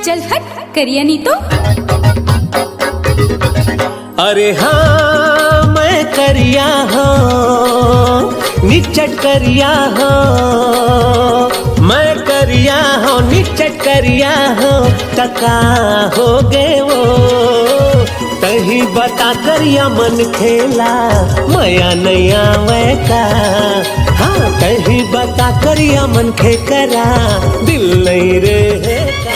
चल हट करिया नहीं तो। अरे हाँ मैं करिया हूँ, निचट करिया हूँ, मैं करिया हूँ, निचट करिया हूँ, टका हो गए वो तही बता करिया मन खेला मया नया वैका। हाँ कहीं बता करिया मन खे करा दिल नहीं रहेगा।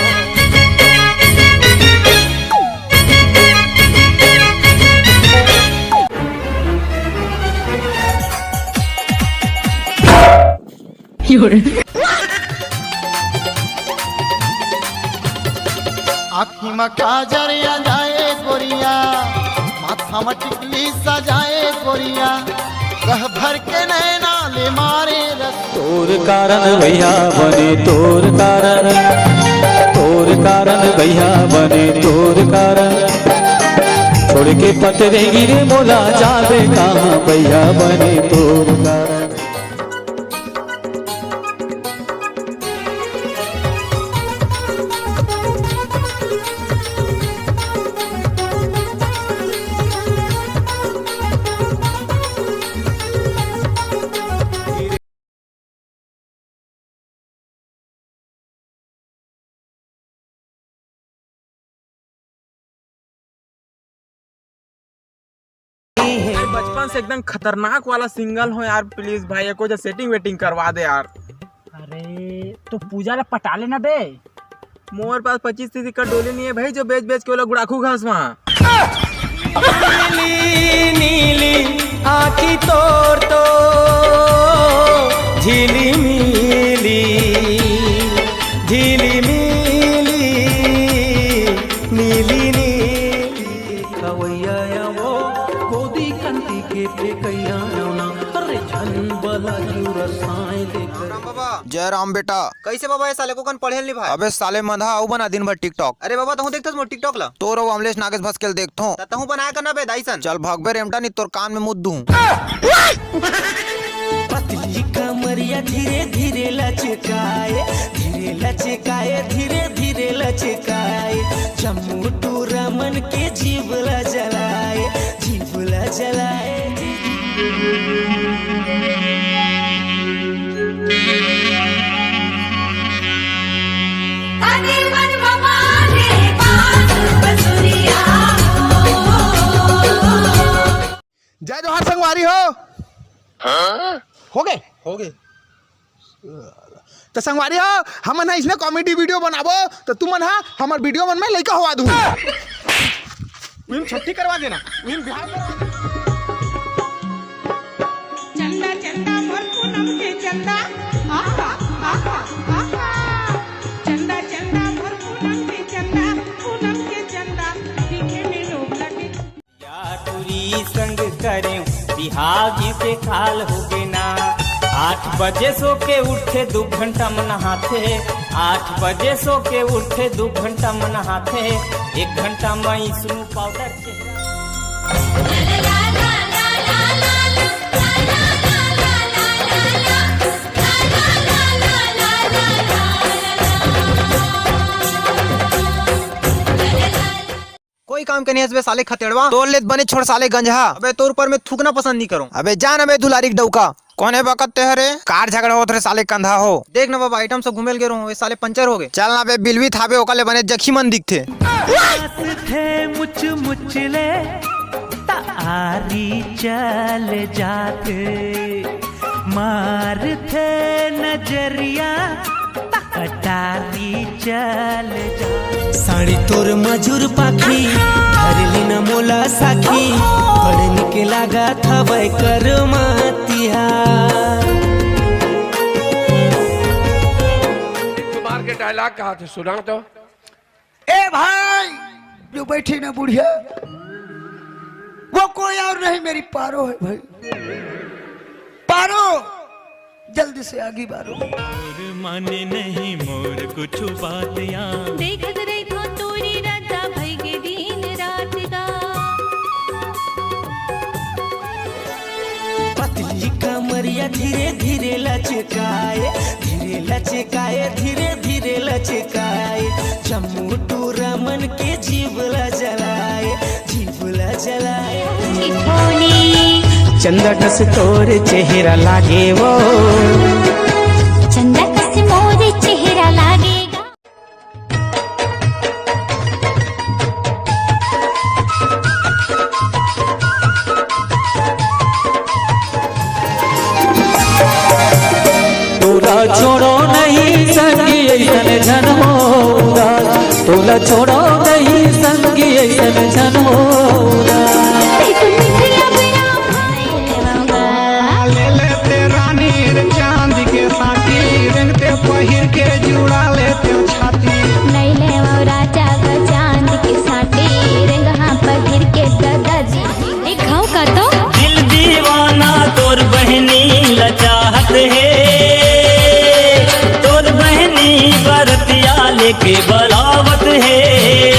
आँखी में काजरिया जाए गोरिया, माथा में टिकली सजाए गोरिया, कह भर के नैना ले मारे रस। तोर कारण भैया बने तोर कारण, तोर कारण भैया बने तोर कारण, छोड़ के पतरे गिरे मोला जावे कहाँ भैया बने तोर कारण। बचपन से एकदम खतरनाक वाला सिंगल हो यार, प्लीज भाई को जो सेटिंग वेटिंग करवा दे यार। अरे तो पूजा ला पटा लेना बे। मोर पास 25-30 का डोली नहीं है भाई, जो बेच बेच के वो लोग गुड़ाखू घास वहाँ। नीली नीली आँखी तोर तो झीली मिली, झीली मिली, नीली नीली खवैया वो गोदी कंती के पे कैया ना अरे झन बला रसाई लेकर। जय राम बेटा। कैसे बाबा ये साले को कन पढ़े नहीं भाई? अबे साले मधा आऊ बना दिन भर टिकटॉक। अरे बाबा तहु देखथस मोर टिकटॉक ला? तोर और अमलेश नागेश भस्केल देखथो। तहु बनाया करना बे दाईसन। चल भगबे रेमटा नहीं तोर कान में मुद्द दूं। पतली कमरिया धीरे धीरे लचकाए, धीरे लचकाए, धीरे धीरे लचकाए, जम्मू टू रमन के जीवला जलाए, जीवला जलाए। जय जोहार संगवारी हो। हाँ? हो गए तो संगवारी हो हमन इसने कॉमेडी वीडियो बनाबो तो तुम मन हमार वीडियो मन में लइका हवा दूं। छुट्टी करवा देना। चंदा चंदा मोर पूनम के चंदा, आहा आहा आहा, चंदा चंदा मोर पूनम के चंदा, पूनम के चंदा दिखे में लोग लगे। या टूरी संग करें बिहागी से खाल हो गए ना, 8 बजे सो के उठे 2 घंटा में नहाते, 8 बजे सो के उठे 2 घंटा में नहाते, 1 घंटा में स्नू पाउडर कोई काम के नहीं है साले खतेड़वा। तोर लेत बने छोड़ साले गंजा। अबे तोर ऊपर में थूकना पसंद नहीं करूं। अबे जान अबे दुलारी डौका कौन है बकते हरे कार झगड़ा होत रे साले कंधा हो। देख ना बाबा आइटम सब घुमेल गे रहूं, साले पंचर हो गए। चल ना बे बिलवी थाबे ओकाले बने जखी मन दिखथे। थे मुच मुचले तारी चल जाते, मार थे नजरिया कटारी चल जा। साड़ी तोर मजूर पाखी धरली न मोला साखी, बड़े के लागा था वै कर मातिया। कुमार के डायलॉग कहा थे सुना तो। ए भाई जो बैठी ना बुढ़िया वो कोई और नहीं मेरी पारो है भाई। पारो जल्दी से आगे बारो। माने नहीं मोर कुछ बातियां देखत रही तो तोरी राजा भई के दिन रात का। पतली कमरिया धीरे धीरे लचकाए, धीरे लचकाए धीरे धीरे लचकाए जम्मू टू रमन के जीवला जलाए जीवला जलाए चंदा टस तोर चेहरा लागे वो चंदा कस मोर चेहरा लागेगा तोला छोड़ो नहीं संगी ऐसन जन्मो उदास तोला छोड़ो नहीं संगी ऐसन जन्मो उदास ले लेते रानी चांद के साथी रंगते पहिर के जुड़ा लेते छाती नहीं ले राजा का चांद के साथे रंगहा पहिर के दादाजी दिखाओ का तो दिल दीवाना तोर बहनी लचाहत है तोर बहनी बरतिया लेके बरावत है